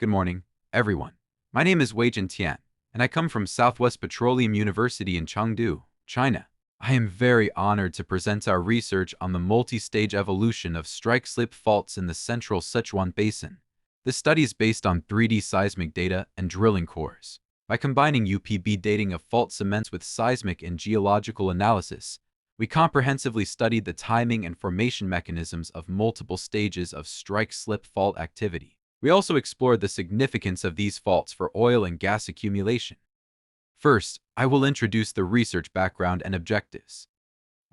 Good morning, everyone. My name is Wei Tian, and I come from Southwest Petroleum University in Chengdu, China. I am very honored to present our research on the multi-stage evolution of strike-slip faults in the central Sichuan Basin. This study is based on 3D seismic data and drilling cores. By combining UPB dating of fault cements with seismic and geological analysis, we comprehensively studied the timing and formation mechanisms of multiple stages of strike-slip fault activity. We also explored the significance of these faults for oil and gas accumulation. First, I will introduce the research background and objectives.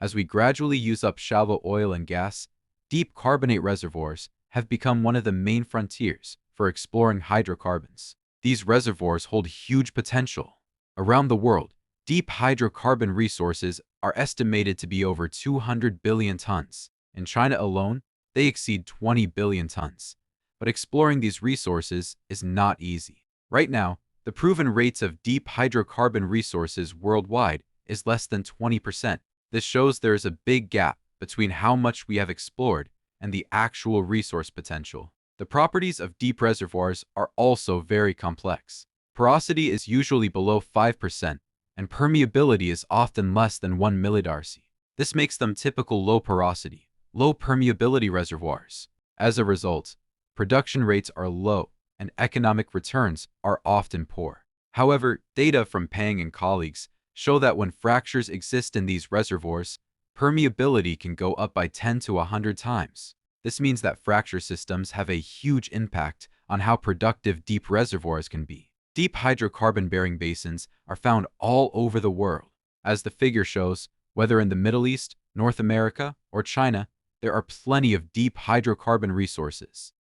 As we gradually use up shallow oil and gas, deep carbonate reservoirs have become one of the main frontiers for exploring hydrocarbons. These reservoirs hold huge potential. Around the world, deep hydrocarbon resources are estimated to be over 200 billion tons. In China alone, they exceed 20 billion tons. But exploring these resources is not easy. Right now, the proven rates of deep hydrocarbon resources worldwide is less than 20%. This shows there is a big gap between how much we have explored and the actual resource potential. The properties of deep reservoirs are also very complex. Porosity is usually below 5%, and permeability is often less than 1 millidarcy. This makes them typical low porosity, low permeability reservoirs. As a result, production rates are low, and economic returns are often poor. However, data from Pang and colleagues show that when fractures exist in these reservoirs, permeability can go up by 10 to 100 times. This means that fracture systems have a huge impact on how productive deep reservoirs can be. Deep hydrocarbon-bearing basins are found all over the world. As the figure shows, whether in the Middle East, North America, or China, there are plenty of deep hydrocarbon resources.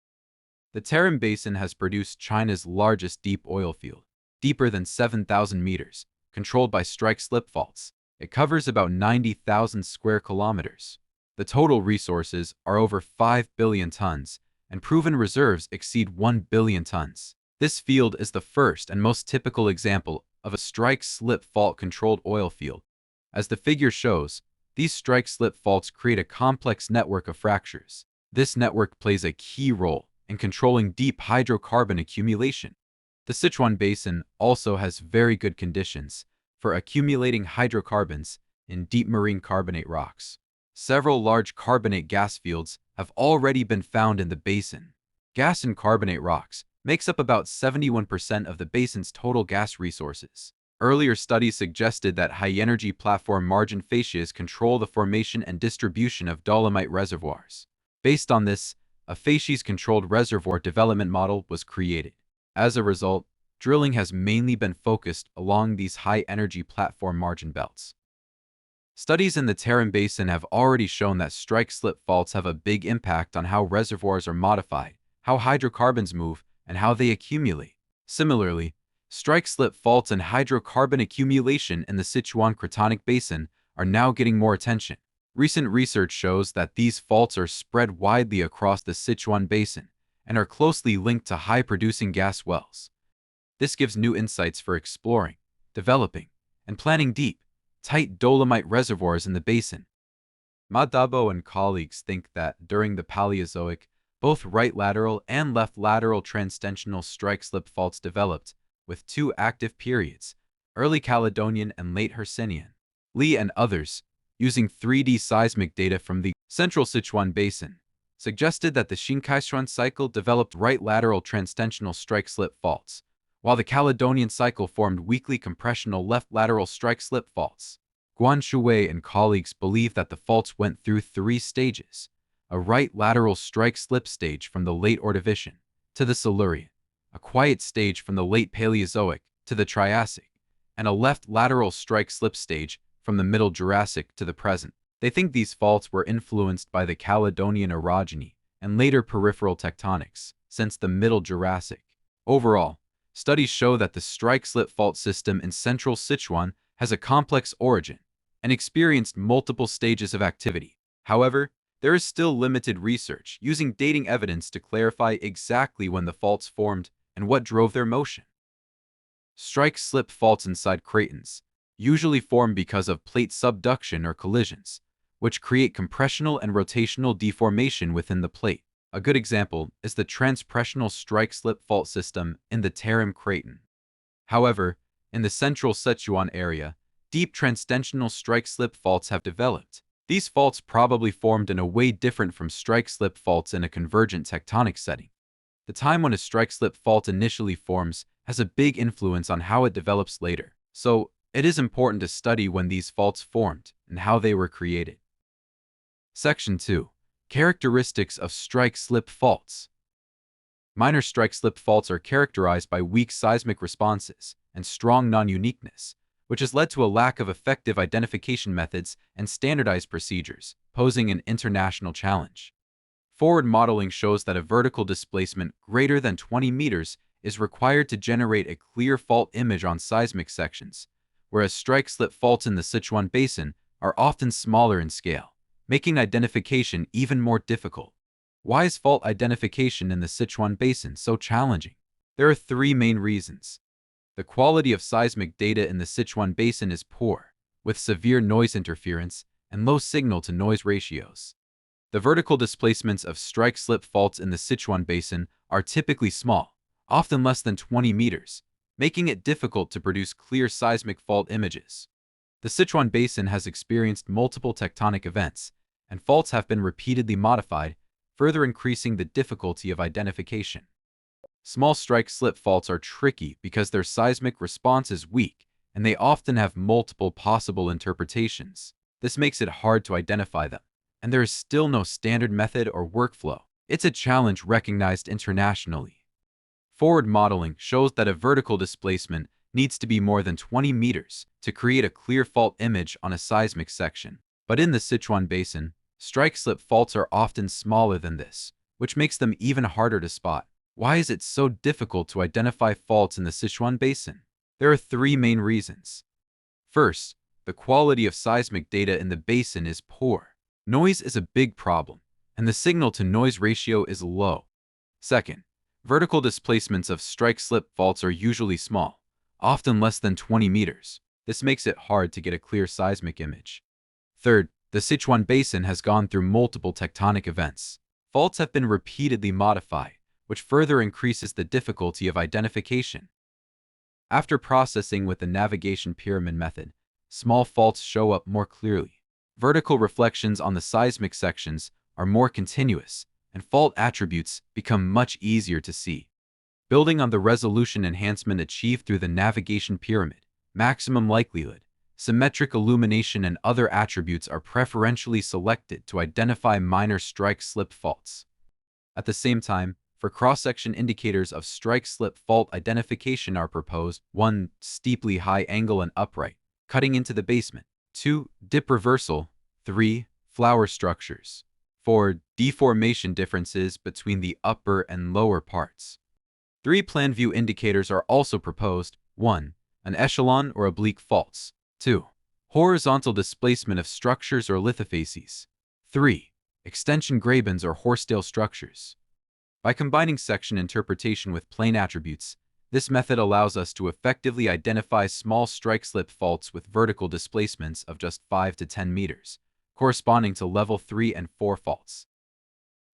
The Tarim Basin has produced China's largest deep oil field, deeper than 7,000 meters, controlled by strike-slip faults. It covers about 90,000 square kilometers. The total resources are over 5 billion tons, and proven reserves exceed 1 billion tons. This field is the first and most typical example of a strike-slip fault-controlled oil field. As the figure shows, these strike-slip faults create a complex network of fractures. This network plays a key role in controlling deep hydrocarbon accumulation. The Sichuan Basin also has very good conditions for accumulating hydrocarbons in deep marine carbonate rocks. Several large carbonate gas fields have already been found in the basin. Gas in carbonate rocks makes up about 71% of the basin's total gas resources. Earlier studies suggested that high-energy platform margin fascias control the formation and distribution of dolomite reservoirs. Based on this, a facies-controlled reservoir development model was created. As a result, drilling has mainly been focused along these high-energy platform margin belts. Studies in the Tarim Basin have already shown that strike-slip faults have a big impact on how reservoirs are modified, how hydrocarbons move, and how they accumulate. Similarly, strike-slip faults and hydrocarbon accumulation in the Sichuan Cratonic Basin are now getting more attention. Recent research shows that these faults are spread widely across the Sichuan Basin and are closely linked to high-producing gas wells. This gives new insights for exploring, developing, and planning deep, tight dolomite reservoirs in the basin. Madabo and colleagues think that during the Paleozoic, both right lateral and left lateral transtensional strike-slip faults developed, with two active periods, early Caledonian and late Hercynian. Li and others, using 3D seismic data from the central Sichuan Basin, suggested that the Sichuan cycle developed right lateral transtensional strike-slip faults, while the Caledonian cycle formed weakly compressional left lateral strike-slip faults. Guan Shui and colleagues believe that the faults went through 3 stages: a right lateral strike-slip stage from the late Ordovician to the Silurian, a quiet stage from the late Paleozoic to the Triassic, and a left lateral strike-slip stage from the Middle Jurassic to the present. They think these faults were influenced by the Caledonian orogeny and later peripheral tectonics since the Middle Jurassic. Overall, studies show that the strike-slip fault system in central Sichuan has a complex origin and experienced multiple stages of activity. However, there is still limited research using dating evidence to clarify exactly when the faults formed and what drove their motion. Strike-slip faults inside cratons usually form because of plate subduction or collisions, which create compressional and rotational deformation within the plate. A good example is the transpressional strike-slip fault system in the Tarim Craton. However, in the central Sichuan area, deep transtensional strike-slip faults have developed. These faults probably formed in a way different from strike-slip faults in a convergent tectonic setting. The time when a strike-slip fault initially forms has a big influence on how it develops later, so it is important to study when these faults formed and how they were created. Section 2. Characteristics of strike-slip faults. Minor strike-slip faults are characterized by weak seismic responses and strong non-uniqueness, which has led to a lack of effective identification methods and standardized procedures, posing an international challenge. Forward modeling shows that a vertical displacement greater than 20 meters is required to generate a clear fault image on seismic sections, whereas strike-slip faults in the Sichuan Basin are often smaller in scale, making identification even more difficult. Why is fault identification in the Sichuan Basin so challenging? There are three main reasons. The quality of seismic data in the Sichuan Basin is poor, with severe noise interference and low signal-to-noise ratios. The vertical displacements of strike-slip faults in the Sichuan Basin are typically small, often less than 20 meters, making it difficult to produce clear seismic fault images. The Sichuan Basin has experienced multiple tectonic events, and faults have been repeatedly modified, further increasing the difficulty of identification. Small strike-slip faults are tricky because their seismic response is weak, and they often have multiple possible interpretations. This makes it hard to identify them, and there is still no standard method or workflow. It's a challenge recognized internationally. Forward modeling shows that a vertical displacement needs to be more than 20 meters to create a clear fault image on a seismic section. But in the Sichuan Basin, strike-slip faults are often smaller than this, which makes them even harder to spot. Why is it so difficult to identify faults in the Sichuan Basin? There are three main reasons. First, the quality of seismic data in the basin is poor. Noise is a big problem, and the signal-to-noise ratio is low. Second, vertical displacements of strike-slip faults are usually small, often less than 20 meters. This makes it hard to get a clear seismic image. Third, the Sichuan Basin has gone through multiple tectonic events. Faults have been repeatedly modified, which further increases the difficulty of identification. After processing with the navigation pyramid method, small faults show up more clearly. Vertical reflections on the seismic sections are more continuous, and fault attributes become much easier to see. Building on the resolution enhancement achieved through the navigation pyramid, maximum likelihood, symmetric illumination, and other attributes are preferentially selected to identify minor strike-slip faults. At the same time, for cross-section indicators of strike-slip fault identification are proposed: 1. Steeply high angle and upright, cutting into the basement. 2. Dip reversal. 3. Flower structures. 4. Deformation differences between the upper and lower parts. 3. Plan view indicators are also proposed: 1. An echelon or oblique faults. 2. Horizontal displacement of structures or lithofacies. 3. Extension grabens or horsetail structures. By combining section interpretation with plane attributes, this method allows us to effectively identify small strike-slip faults with vertical displacements of just 5 to 10 meters, corresponding to level 3 and 4 faults.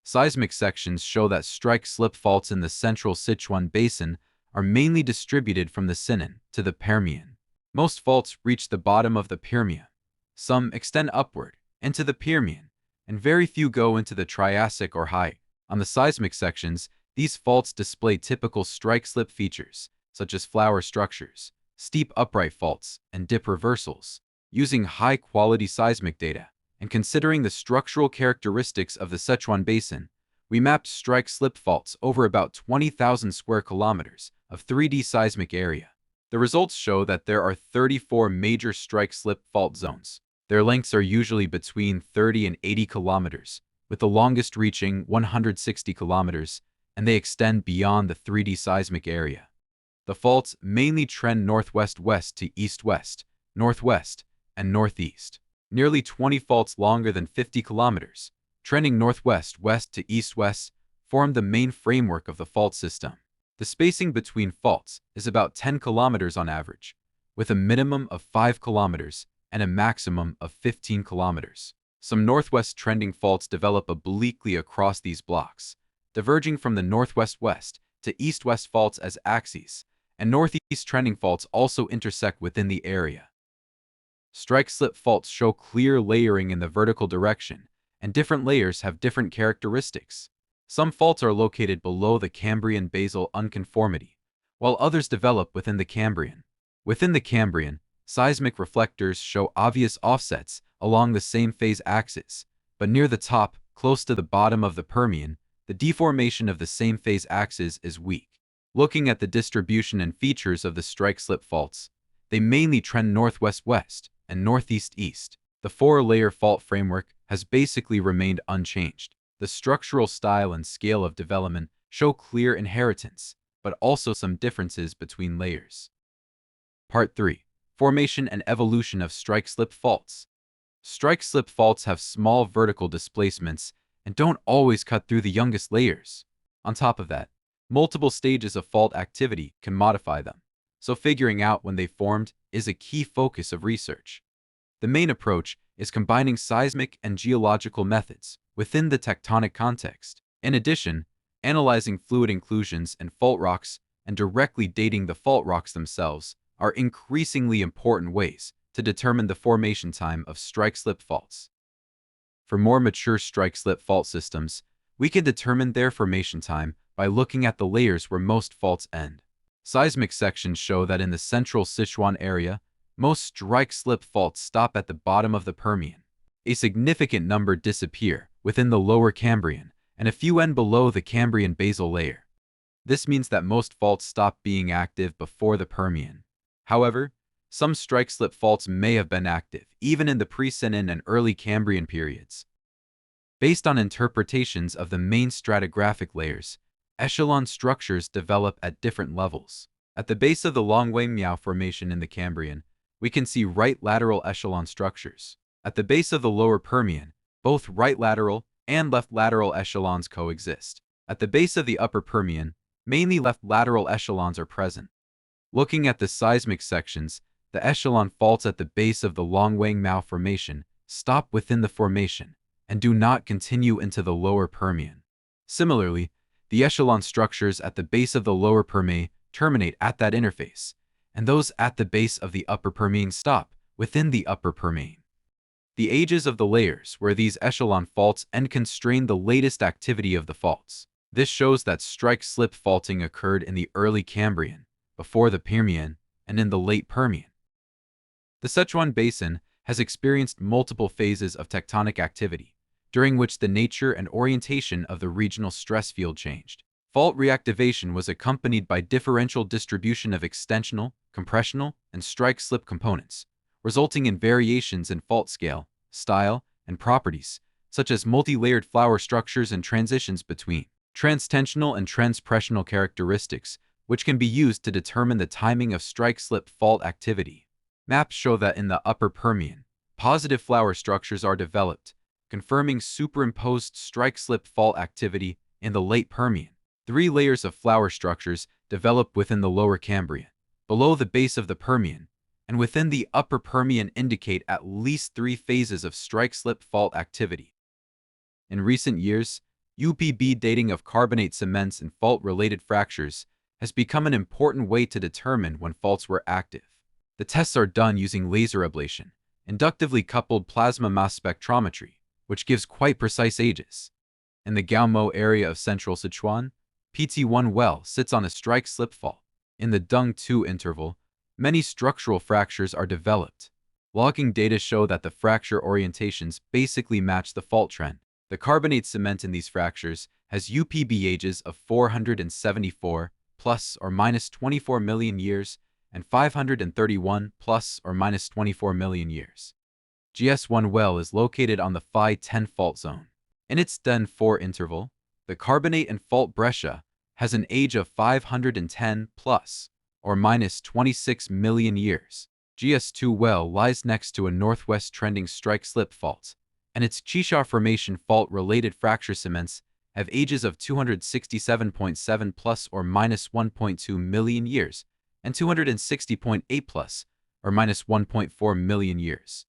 Seismic sections show that strike-slip faults in the central Sichuan Basin are mainly distributed from the Sinan to the Permian. Most faults reach the bottom of the Permian. Some extend upward into the Permian, and very few go into the Triassic or high. On the seismic sections, these faults display typical strike-slip features, such as flower structures, steep upright faults, and dip reversals. Using high-quality seismic data and considering the structural characteristics of the Sichuan Basin, we mapped strike-slip faults over about 20,000 square kilometers of 3D seismic area. The results show that there are 34 major strike-slip fault zones. Their lengths are usually between 30 and 80 kilometers, with the longest reaching 160 kilometers, and they extend beyond the 3D seismic area. The faults mainly trend northwest-west to east-west, northwest, and northeast. Nearly 20 faults longer than 50 kilometers, trending northwest-west to east-west, form the main framework of the fault system. The spacing between faults is about 10 kilometers on average, with a minimum of 5 kilometers and a maximum of 15 kilometers. Some northwest trending faults develop obliquely across these blocks, diverging from the northwest-west to east-west faults as axes, and northeast trending faults also intersect within the area. Strike-slip faults show clear layering in the vertical direction, and different layers have different characteristics. Some faults are located below the Cambrian basal unconformity, while others develop within the Cambrian. Within the Cambrian, seismic reflectors show obvious offsets along the same phase axis, but near the top, close to the bottom of the Permian, the deformation of the same phase axis is weak. Looking at the distribution and features of the strike-slip faults, they mainly trend northwest-west and northeast-east. The four-layer fault framework has basically remained unchanged. The structural style and scale of development show clear inheritance, but also some differences between layers. Part 3. Formation and evolution of strike-slip faults. Strike-slip faults have small vertical displacements and don't always cut through the youngest layers. On top of that, multiple stages of fault activity can modify them, so figuring out when they formed is a key focus of research. The main approach is combining seismic and geological methods within the tectonic context. In addition, analyzing fluid inclusions and fault rocks and directly dating the fault rocks themselves are increasingly important ways to determine the formation time of strike-slip faults. For more mature strike-slip fault systems, we can determine their formation time by looking at the layers where most faults end. Seismic sections show that in the central Sichuan area, most strike-slip faults stop at the bottom of the Permian. A significant number disappear within the lower Cambrian, and a few end below the Cambrian basal layer. This means that most faults stop being active before the Permian. However, some strike-slip faults may have been active even in the Precinian and early Cambrian periods. Based on interpretations of the main stratigraphic layers, echelon structures develop at different levels. At the base of the Longwei-Miao Formation in the Cambrian, we can see right lateral echelon structures. At the base of the lower Permian, both right lateral and left lateral echelons coexist. At the base of the upper Permian, mainly left lateral echelons are present. Looking at the seismic sections, the echelon faults at the base of the Longwei-Miao Formation stop within the formation and do not continue into the lower Permian. Similarly, the echelon structures at the base of the lower Permian terminate at that interface, and those at the base of the upper Permian stop within the upper Permian. The ages of the layers where these echelon faults end constrain the latest activity of the faults. This shows that strike-slip faulting occurred in the early Cambrian, before the Permian, and in the late Permian. The Sichuan Basin has experienced multiple phases of tectonic activity, during which the nature and orientation of the regional stress field changed. Fault reactivation was accompanied by differential distribution of extensional, compressional, and strike-slip components, resulting in variations in fault scale, style, and properties, such as multi-layered flower structures and transitions between transtensional and transpressional characteristics, which can be used to determine the timing of strike-slip fault activity. Maps show that in the upper Permian, positive flower structures are developed, confirming superimposed strike-slip fault activity in the late Permian. 3 layers of flower structures develop within the lower Cambrian, below the base of the Permian, and within the upper Permian indicate at least 3 phases of strike-slip fault activity. In recent years, UPB dating of carbonate cements and fault-related fractures has become an important way to determine when faults were active. The tests are done using laser ablation, inductively coupled plasma mass spectrometry, which gives quite precise ages. In the Gaomo area of central Sichuan, PT1 well sits on a strike-slip fault. In the Dung-2 interval, many structural fractures are developed. Logging data show that the fracture orientations basically match the fault trend. The carbonate cement in these fractures has UPB ages of 474 plus or minus 24 million years and 531 plus or minus 24 million years. GS1 well is located on the Phi 10 fault zone. In its Den-4 interval, the carbonate and fault breccia has an age of 510 plus or minus 26 million years. GS2 well lies next to a northwest trending strike-slip fault, and its Chisha Formation fault-related fracture cements have ages of 267.7 plus or minus 1.2 million years and 260.8 plus or minus 1.4 million years.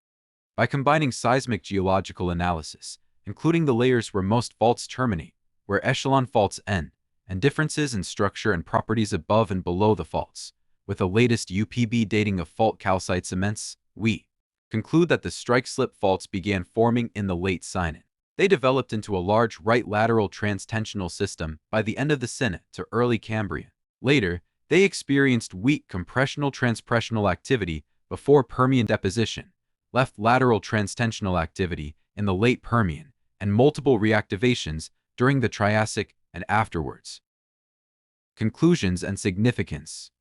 By combining seismic geological analysis, including the layers where most faults terminate, where echelon faults end, and differences in structure and properties above and below the faults. With the latest UPB dating of fault calcite cements, we conclude that the strike-slip faults began forming in the late Sichuan. They developed into a large right lateral transtensional system by the end of the Sichuan to early Cambrian. Later, they experienced weak compressional transpressional activity before Permian deposition, left lateral transtensional activity in the late Permian, and multiple reactivations during the Triassic and afterwards. Conclusions and significance.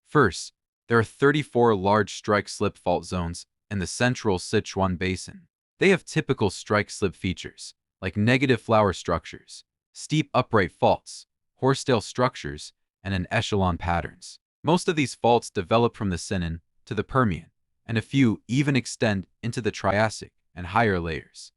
First, there are 34 large strike-slip fault zones in the central Sichuan Basin. They have typical strike-slip features, like negative flower structures, steep upright faults, horsetail structures, and an echelon patterns. Most of these faults develop from the Sichuan to the Permian, and a few even extend into the Triassic and higher layers.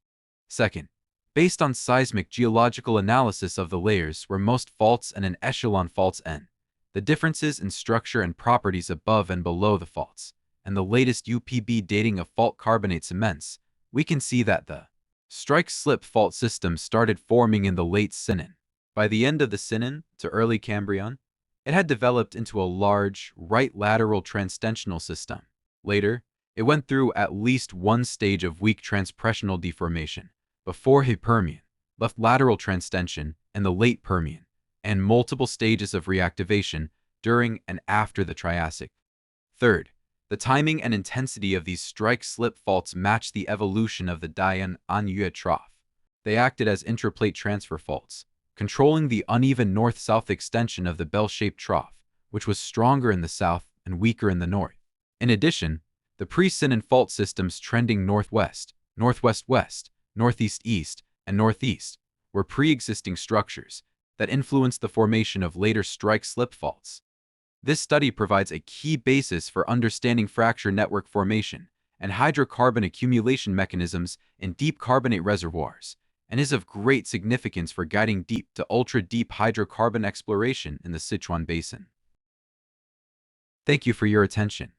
Second, based on seismic geological analysis of the layers where most faults and an echelon faults end, the differences in structure and properties above and below the faults, and the latest UPB dating of fault carbonate cements, we can see that the strike-slip fault system started forming in the late Sichuan. By the end of the Sichuan to early Cambrian, it had developed into a large right lateral transtensional system. Later, it went through at least one stage of weak transpressional deformation before Permian, left lateral transtension in the late Permian, and multiple stages of reactivation during and after the Triassic. Third, the timing and intensity of these strike-slip faults match the evolution of the Dian Anyue trough. They acted as intraplate transfer faults, controlling the uneven north-south extension of the bell-shaped trough, which was stronger in the south and weaker in the north. In addition, the pre-Sichuan fault systems trending northwest, northwest-west, northeast-east, and northeast were pre-existing structures that influenced the formation of later strike-slip faults. This study provides a key basis for understanding fracture network formation and hydrocarbon accumulation mechanisms in deep carbonate reservoirs, and is of great significance for guiding deep to ultra-deep hydrocarbon exploration in the Sichuan Basin. Thank you for your attention.